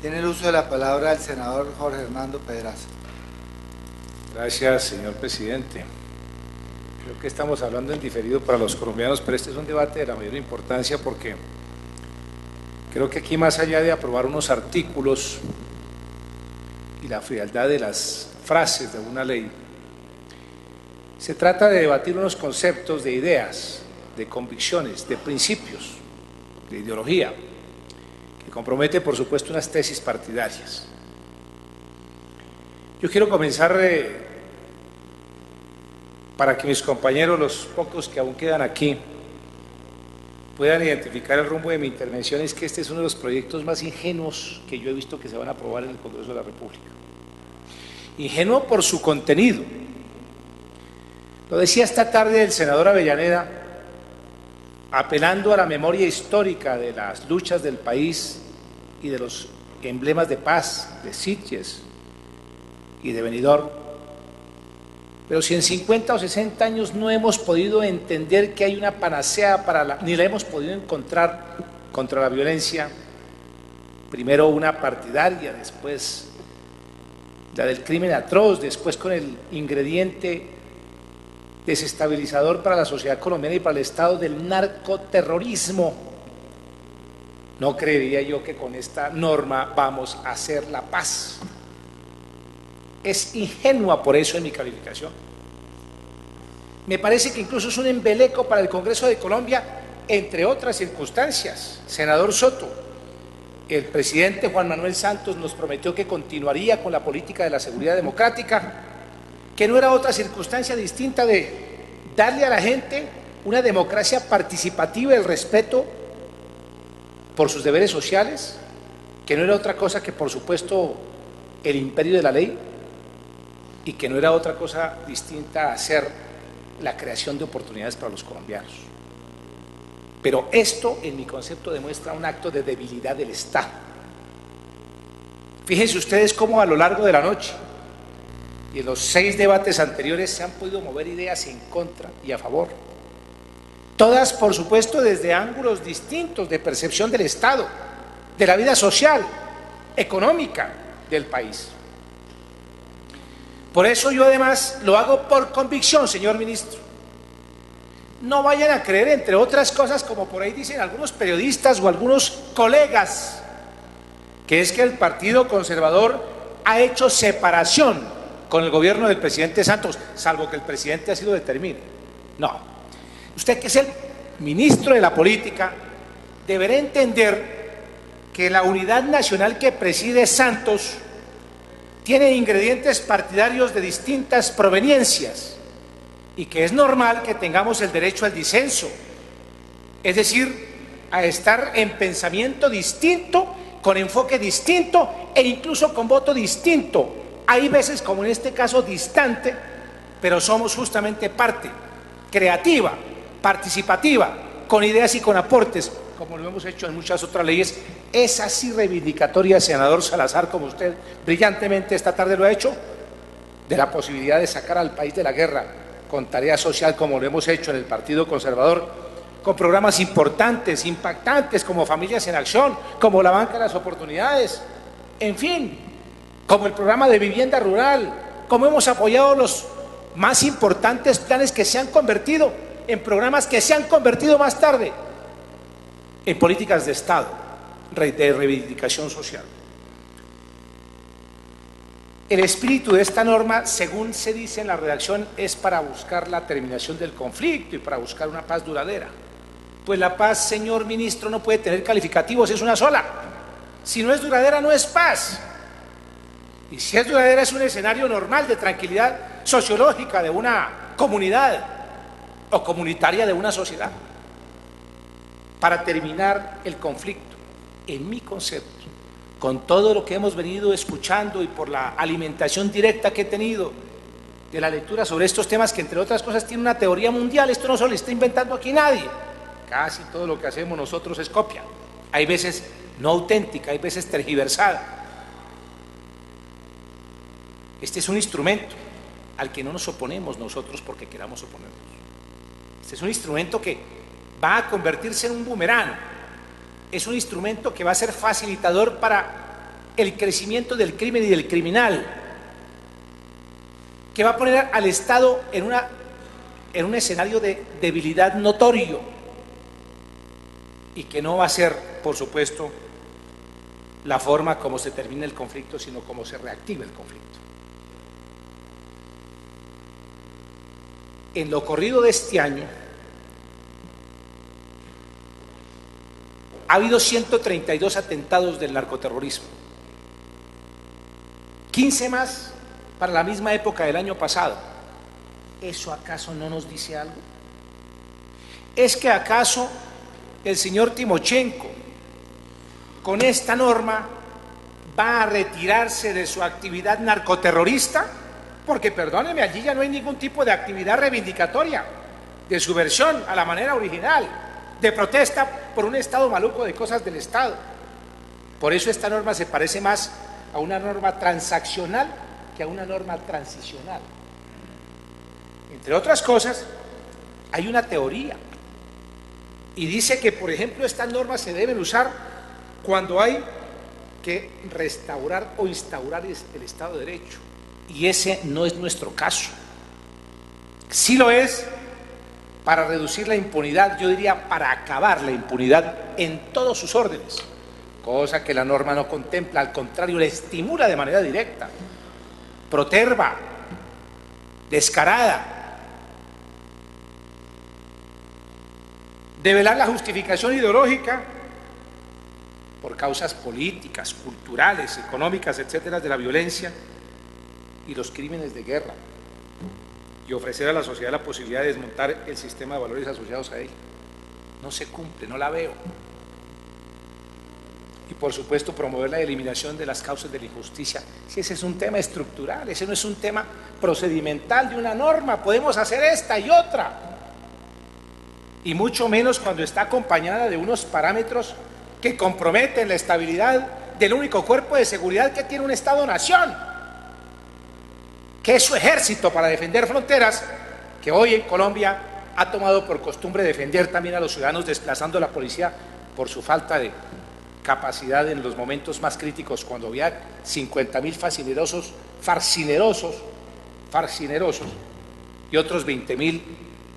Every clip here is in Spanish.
Tiene el uso de la palabra el senador Jorge Hernando Pedraza. Gracias, señor presidente. Creo que estamos hablando en diferido para los colombianos, pero este es un debate de la mayor importancia porque creo que aquí, más allá de aprobar unos artículos y la frialdad de las frases de una ley, se trata de debatir unos conceptos de ideas, de convicciones, de principios, de ideología, que compromete, por supuesto, unas tesis partidarias. Yo quiero comenzar para que mis compañeros, los pocos que aún quedan aquí, puedan identificar el rumbo de mi intervención. Es que este es uno de los proyectos más ingenuos que yo he visto que se van a aprobar en el Congreso de la República. Ingenuo por su contenido. Lo decía esta tarde el senador Avellaneda, apelando a la memoria histórica de las luchas del país y de los emblemas de paz, de Sitges y de Benidorm. Pero si en 50 o 60 años no hemos podido entender que hay una panacea ni la hemos podido encontrar contra la violencia, primero una partidaria, después la del crimen atroz, después con el ingrediente desestabilizador para la sociedad colombiana y para el Estado del narcoterrorismo, no creería yo que con esta norma vamos a hacer la paz. Es ingenua por eso en mi calificación. Me parece que incluso es un embeleco para el Congreso de Colombia, entre otras circunstancias. Senador Soto, el presidente Juan Manuel Santos nos prometió que continuaría con la política de la seguridad democrática, que no era otra circunstancia distinta de darle a la gente una democracia participativa, el respeto por sus deberes sociales, que no era otra cosa que, por supuesto, el imperio de la ley, y que no era otra cosa distinta a hacer la creación de oportunidades para los colombianos. Pero esto, en mi concepto, demuestra un acto de debilidad del Estado. Fíjense ustedes cómo a lo largo de la noche y en los 6 debates anteriores se han podido mover ideas en contra y a favor. Todas, por supuesto, desde ángulos distintos de percepción del Estado, de la vida social, económica del país. Por eso yo además lo hago por convicción, señor ministro. No vayan a creer, entre otras cosas, como por ahí dicen algunos periodistas o algunos colegas, que es que el Partido Conservador ha hecho separación con el gobierno del presidente Santos, salvo que el presidente así lo determine. No. Usted, que es el ministro de la política, deberá entender que la unidad nacional que preside Santos tiene ingredientes partidarios de distintas proveniencias y que es normal que tengamos el derecho al disenso, es decir, a estar en pensamiento distinto, con enfoque distinto e incluso con voto distinto. Hay veces, como en este caso, distante, pero somos justamente parte creativa, participativa, con ideas y con aportes, como lo hemos hecho en muchas otras leyes. Es así reivindicatoria, senador Salazar, como usted brillantemente esta tarde lo ha hecho, de la posibilidad de sacar al país de la guerra con tarea social, como lo hemos hecho en el Partido Conservador, con programas importantes, impactantes, como Familias en Acción, como la Banca de las Oportunidades, en fin, como el programa de vivienda rural, como hemos apoyado los más importantes planes que se han convertido en programas que se han convertido más tarde en políticas de Estado, de reivindicación social. El espíritu de esta norma, según se dice en la redacción, es para buscar la terminación del conflicto y para buscar una paz duradera. Pues la paz, señor ministro, no puede tener calificativos, es una sola. Si no es duradera, no es paz. Y si es duradera, es un escenario normal de tranquilidad sociológica de una comunidad o comunitaria de una sociedad. Para terminar el conflicto, en mi concepto, con todo lo que hemos venido escuchando y por la alimentación directa que he tenido de la lectura sobre estos temas, que entre otras cosas tiene una teoría mundial, esto no se lo está inventando aquí nadie, casi todo lo que hacemos nosotros es copia, hay veces no auténtica, hay veces tergiversada. Este es un instrumento al que no nos oponemos nosotros porque queramos oponernos. Este es un instrumento que va a convertirse en un boomerang, es un instrumento que va a ser facilitador para el crecimiento del crimen y del criminal, que va a poner al Estado en un escenario de debilidad notorio y que no va a ser, por supuesto, la forma como se termina el conflicto, sino como se reactiva el conflicto. En lo corrido de este año ha habido 132 atentados del narcoterrorismo, 15 más para la misma época del año pasado. ¿Eso acaso no nos dice algo? ¿Es que acaso el señor Timochenko con esta norma va a retirarse de su actividad narcoterrorista? Porque, perdóneme, allí ya no hay ningún tipo de actividad reivindicatoria, de subversión a la manera original, de protesta por un Estado maluco de cosas del Estado. Por eso esta norma se parece más a una norma transaccional que a una norma transicional. Entre otras cosas, hay una teoría y dice que, por ejemplo, estas normas se deben usar cuando hay que restaurar o instaurar el Estado de Derecho, y ese no es nuestro caso. Sí lo es para reducir la impunidad, yo diría para acabar la impunidad en todos sus órdenes, cosa que la norma no contempla, al contrario, la estimula de manera directa, proterva, descarada. Develar la justificación ideológica por causas políticas, culturales, económicas, etcétera, de la violencia y los crímenes de guerra, y ofrecer a la sociedad la posibilidad de desmontar el sistema de valores asociados a ella. No se cumple, no la veo. Y por supuesto promover la eliminación de las causas de la injusticia. Si ese es un tema estructural, ese no es un tema procedimental de una norma, podemos hacer esta y otra. Y mucho menos cuando está acompañada de unos parámetros que comprometen la estabilidad del único cuerpo de seguridad que tiene un Estado-nación, que es su ejército para defender fronteras, que hoy en Colombia ha tomado por costumbre defender también a los ciudadanos, desplazando a la policía por su falta de capacidad en los momentos más críticos, cuando había 50.000 farcinerosos y otros 20.000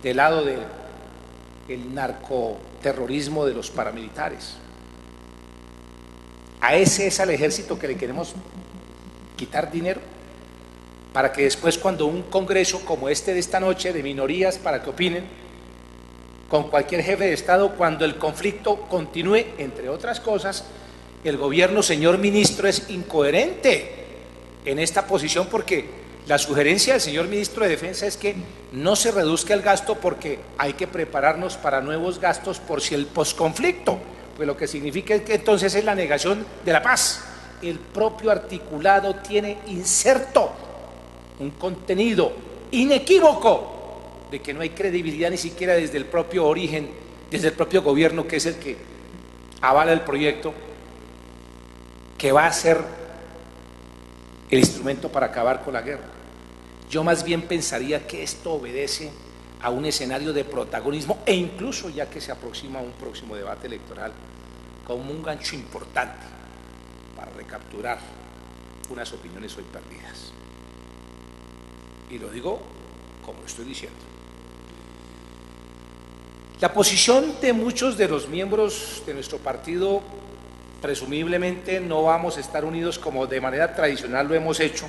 del lado del narcoterrorismo de los paramilitares. A ese es al ejército que le queremos quitar dinero, para que después, cuando un congreso como este de esta noche, de minorías, para que opinen con cualquier jefe de Estado, cuando el conflicto continúe, entre otras cosas, el gobierno, señor ministro, es incoherente en esta posición, porque la sugerencia del señor ministro de Defensa es que no se reduzca el gasto porque hay que prepararnos para nuevos gastos por si el posconflicto, pues lo que significa es que entonces es la negación de la paz. El propio articulado tiene inserto un contenido inequívoco de que no hay credibilidad ni siquiera desde el propio origen, desde el propio gobierno, que es el que avala el proyecto, que va a ser el instrumento para acabar con la guerra. Yo más bien pensaría que esto obedece a un escenario de protagonismo, e incluso, ya que se aproxima un próximo debate electoral, como un gancho importante para recapturar unas opiniones hoy perdidas. Y lo digo como estoy diciendo. La posición de muchos de los miembros de nuestro partido, presumiblemente no vamos a estar unidos como de manera tradicional lo hemos hecho,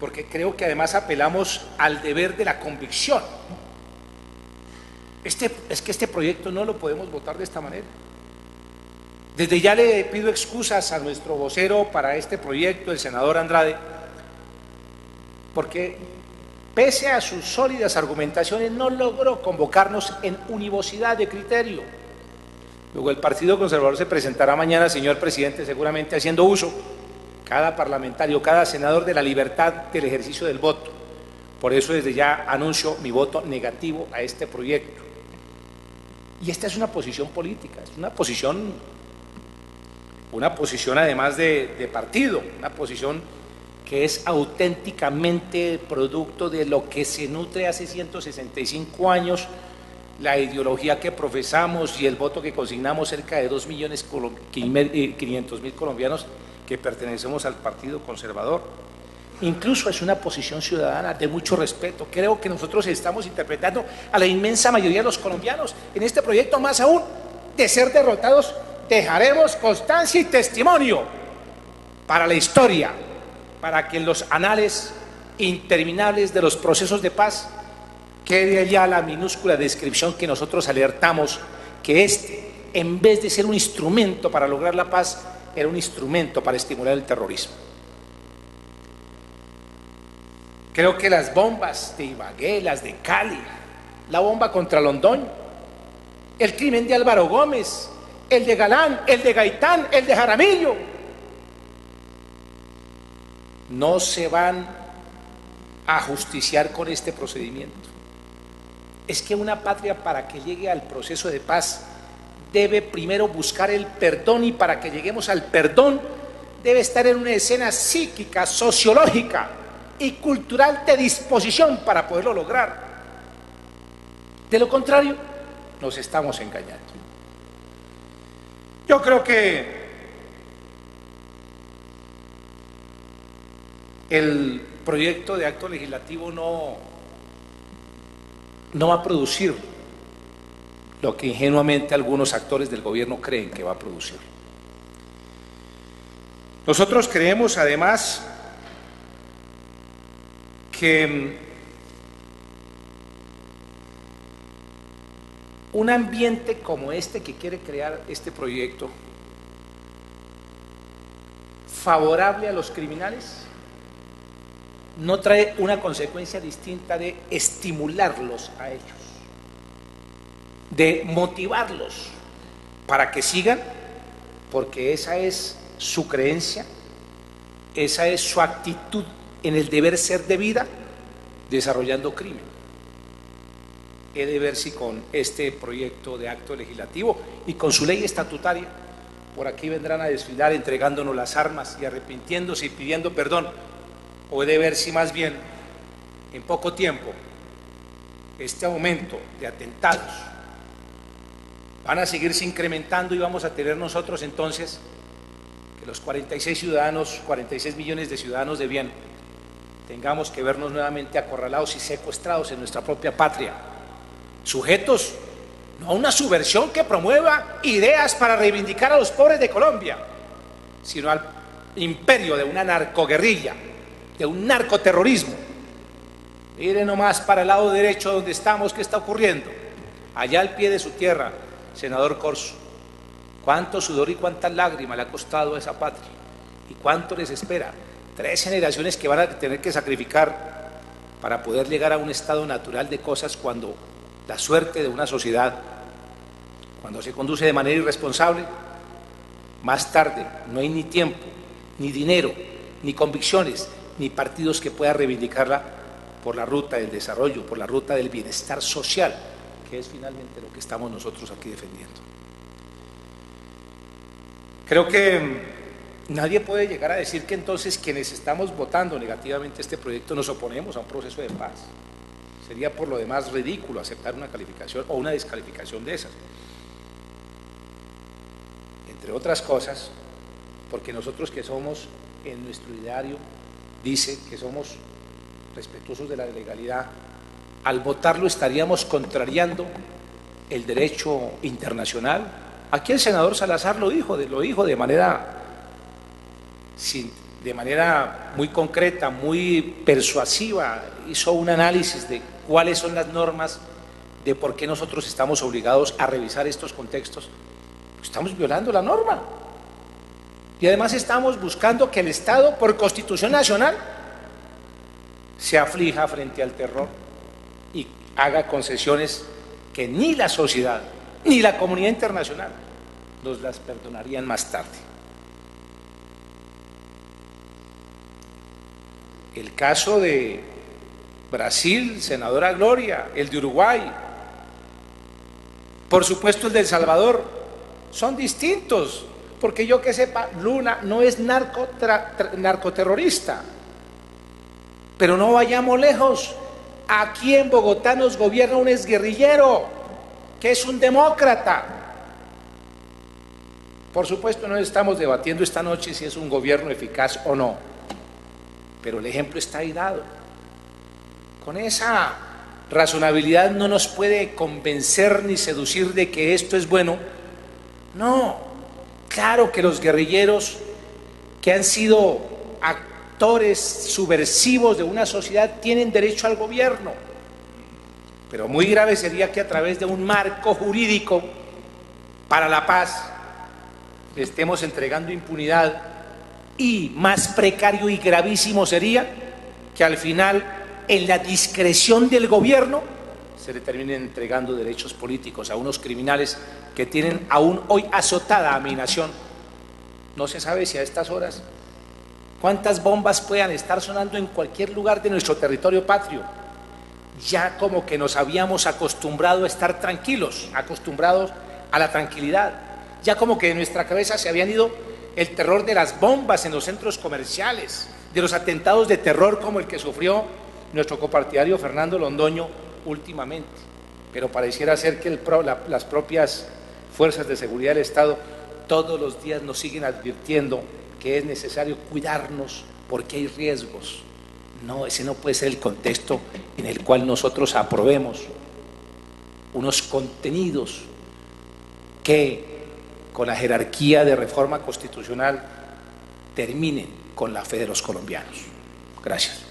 porque creo que además apelamos al deber de la convicción. Es que este proyecto no lo podemos votar de esta manera. Desde ya le pido excusas a nuestro vocero para este proyecto, el senador Andrade, porque pese a sus sólidas argumentaciones no logró convocarnos en univocidad de criterio. Luego el Partido Conservador se presentará mañana, señor presidente, seguramente haciendo uso, cada parlamentario, cada senador, de la libertad del ejercicio del voto. Por eso desde ya anuncio mi voto negativo a este proyecto. Y esta es una posición política, es una posición además de partido, una posición que es auténticamente producto de lo que se nutre hace 165 años la ideología que profesamos y el voto que consignamos cerca de 2.500.000 colombianos que pertenecemos al Partido Conservador. Incluso es una posición ciudadana de mucho respeto. Creo que nosotros estamos interpretando a la inmensa mayoría de los colombianos en este proyecto. Más aún, de ser derrotados, dejaremos constancia y testimonio para la historia, para que en los anales interminables de los procesos de paz quede allá la minúscula descripción que nosotros alertamos, que en vez de ser un instrumento para lograr la paz, era un instrumento para estimular el terrorismo. Creo que las bombas de Ibagué, las de Cali, la bomba contra Londoño, el crimen de Álvaro Gómez, el de Galán, el de Gaitán, el de Jaramillo, no se van a justiciar con este procedimiento. Es que una patria, para que llegue al proceso de paz, debe primero buscar el perdón, y para que lleguemos al perdón debe estar en una escena psíquica, sociológica y cultural de disposición para poderlo lograr. De lo contrario, nos estamos engañando. Yo creo que el proyecto de acto legislativo no va a producir lo que ingenuamente algunos actores del gobierno creen que va a producir. Nosotros creemos además que un ambiente como este que quiere crear este proyecto, favorable a los criminales, no trae una consecuencia distinta de estimularlos a ellos, de motivarlos para que sigan, porque esa es su creencia, esa es su actitud en el deber ser de vida, desarrollando crimen. He de ver si con este proyecto de acto legislativo y con su ley estatutaria, por aquí vendrán a desfilar entregándonos las armas y arrepintiéndose y pidiendo perdón, o he de ver si más bien en poco tiempo este aumento de atentados van a seguirse incrementando y vamos a tener nosotros entonces que los 46 millones de ciudadanos de bien tengamos que vernos nuevamente acorralados y secuestrados en nuestra propia patria, sujetos no a una subversión que promueva ideas para reivindicar a los pobres de Colombia, sino al imperio de una narcoguerrilla, de un narcoterrorismo. Miren nomás para el lado derecho donde estamos, ¿qué está ocurriendo? Allá al pie de su tierra, senador Corso, cuánto sudor y cuántas lágrimas le ha costado a esa patria, y cuánto les espera. 3 generaciones que van a tener que sacrificar para poder llegar a un estado natural de cosas, cuando la suerte de una sociedad, cuando se conduce de manera irresponsable, más tarde no hay ni tiempo, ni dinero, ni convicciones, ni partidos que puedan reivindicarla por la ruta del desarrollo, por la ruta del bienestar social, que es finalmente lo que estamos nosotros aquí defendiendo. Creo que nadie puede llegar a decir que entonces quienes estamos votando negativamente este proyecto nos oponemos a un proceso de paz. Sería por lo demás ridículo aceptar una calificación o una descalificación de esas. Entre otras cosas, porque nosotros que somos, en nuestro ideario dice que somos respetuosos de la legalidad, al votarlo estaríamos contrariando el derecho internacional. Aquí el senador Salazar lo dijo de manera muy concreta, muy persuasiva, hizo un análisis de cuáles son las normas, de por qué nosotros estamos obligados a revisar estos contextos. Pues estamos violando la norma. Y además estamos buscando que el Estado, por Constitución Nacional, se aflija frente al terror y haga concesiones que ni la sociedad ni la comunidad internacional nos las perdonarían más tarde. El caso de Brasil, senadora Gloria, el de Uruguay, por supuesto el de El Salvador, son distintos, porque yo que sepa, Luna no es narcoterrorista, pero no vayamos lejos. Aquí en Bogotá nos gobierna un exguerrillero que es un demócrata. Por supuesto, no estamos debatiendo esta noche si es un gobierno eficaz o no, pero el ejemplo está ahí dado. Con esa razonabilidad no nos puede convencer ni seducir de que esto es bueno. No, claro que los guerrilleros que han sido actores subversivos de una sociedad tienen derecho al gobierno, pero muy grave sería que a través de un marco jurídico para la paz le estemos entregando impunidad, y más precario y gravísimo sería que al final, en la discreción del gobierno, se le terminen entregando derechos políticos a unos criminales que tienen aún hoy azotada a mi nación. No se sabe si a estas horas cuántas bombas puedan estar sonando en cualquier lugar de nuestro territorio patrio. Ya como que nos habíamos acostumbrado a estar tranquilos, acostumbrados a la tranquilidad. Ya como que de nuestra cabeza se habían ido el terror de las bombas en los centros comerciales, de los atentados de terror como el que sufrió nuestro copartidario Fernando Londoño últimamente. Pero pareciera ser que las propias fuerzas de seguridad del Estado todos los días nos siguen advirtiendo que es necesario cuidarnos porque hay riesgos. No, ese no puede ser el contexto en el cual nosotros aprobemos unos contenidos que con la jerarquía de reforma constitucional terminen con la fe de los colombianos. Gracias.